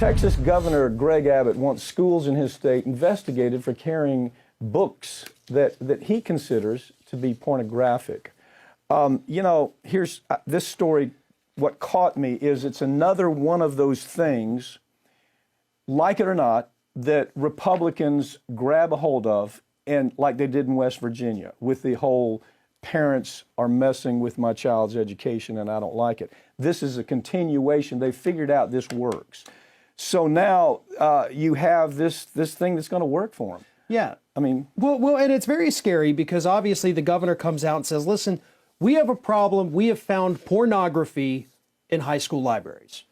Texas Governor Greg Abbott wants schools in his state investigated for carrying books that he considers to be pornographic. You know, here's this story. What caught me is it's another one of those things, like it or not, that Republicans grab a hold of, and like they did in West Virginia with the whole parents are messing with my child's education and I don't like it. This is a continuation. They figured out this works. So now you have this thing that's going to work for them. Yeah. I mean, well, and it's very scary because obviously the governor comes out and says, listen, we have a problem. We have found pornography in high school libraries.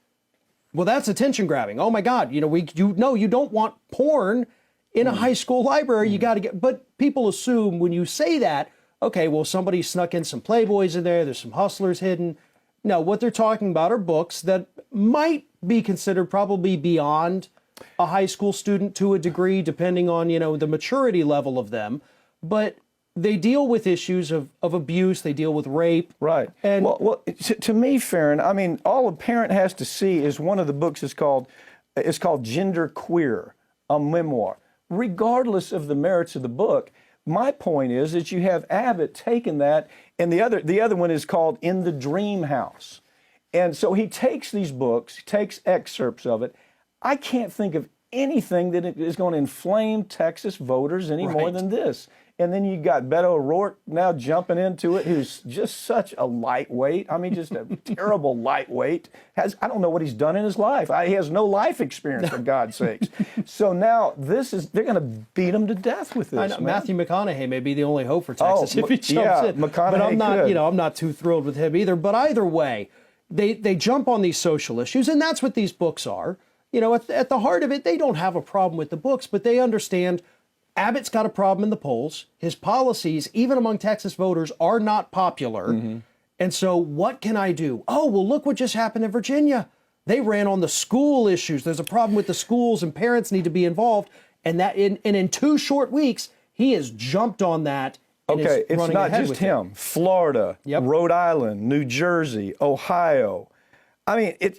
Well, that's attention grabbing. Oh my God, you don't want porn in a high school library. You got to get, but people assume when you say that, okay, well, somebody snuck in some Playboys in there. There's some Hustlers hidden. No, what they're talking about are books that might be considered probably beyond a high school student to a degree, depending on, the maturity level of them. But they deal with issues of abuse. They deal with rape. Right. And well, to me, Farron, I mean, all a parent has to see is one of the books is called Gender Queer, a memoir. Regardless of the merits of the book, my point is that you have Abbott taking that, and the other one is called In the Dream House. And so he takes these books, he takes excerpts of it. I can't think of anything that is going to inflame Texas voters any more than this. And then you got Beto O'Rourke now jumping into it, who's just such a lightweight. I mean, just a terrible lightweight. I don't know what he's done in his life. He has no life experience, for God's sakes. So now they're going to beat him to death with this. I know, man. Matthew McConaughey may be the only hope for Texas if he jumps in. McConaughey but I'm not, could. I'm not too thrilled with him either. But either way, they jump on these social issues, and that's what these books are. At the heart of it, they don't have a problem with the books, but they understand Abbott's got a problem in the polls. His policies, even among Texas voters, are not popular. Mm-hmm. And so what can I do? Oh, well, look what just happened in Virginia. They ran on the school issues. There's a problem with the schools and parents need to be involved. And in 2 short weeks, he has jumped on that. Okay, it's not just him. Florida, Rhode Island, New Jersey, Ohio. I mean,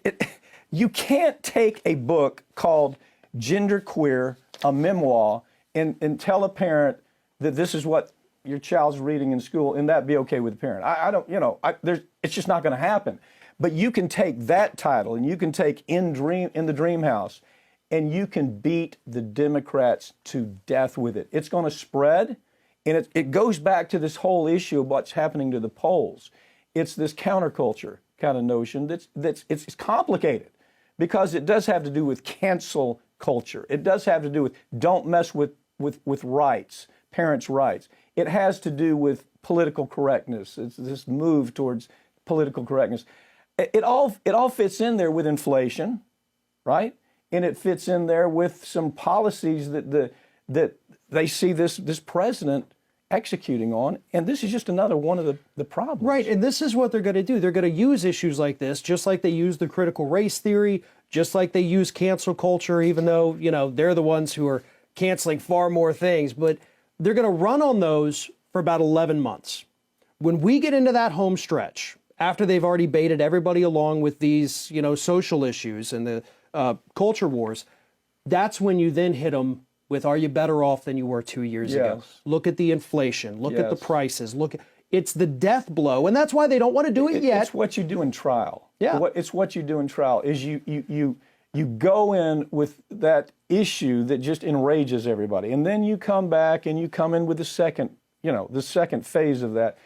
you can't take a book called Gender Queer, a memoir, and tell a parent that this is what your child's reading in school, and that be okay with the parent. I don't, it's just not going to happen. But you can take that title, and you can take In the Dream House, and you can beat the Democrats to death with it. It's going to spread, and it goes back to this whole issue of what's happening to the polls. It's this counterculture kind of notion it's complicated because it does have to do with cancel culture. It does have to do with don't mess with rights, parents' rights. It has to do with political correctness. It's this move towards political correctness. It all fits in there with inflation, right? And it fits in there with some policies that they see this president executing on, and this is just another one of the problems. Right, and this is what they're going to do. They're going to use issues like this, just like they use the critical race theory, just like they use cancel culture, even though, they're the ones who are canceling far more things, but they're going to run on those for about 11 months. When we get into that home stretch, after they've already baited everybody along with these, social issues and the culture wars, that's when you then hit them with, are you better off than you were 2 years ago? Look at the inflation. Look at the prices. It's the death blow, and that's why they don't want to do it yet. It's what you do in trial. Yeah. It's what you do in trial is you go in with that issue that just enrages everybody, and then you come back and you come in with the second phase of that.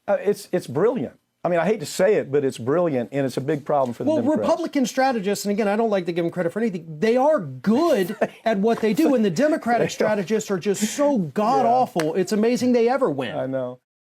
It's brilliant. I mean, I hate to say it, but it's brilliant, and it's a big problem for the Democrats. Well, Republican strategists, and again, I don't like to give them credit for anything, they are good at what they do, and the Democratic strategists are just so god-awful, it's amazing they ever win. I know.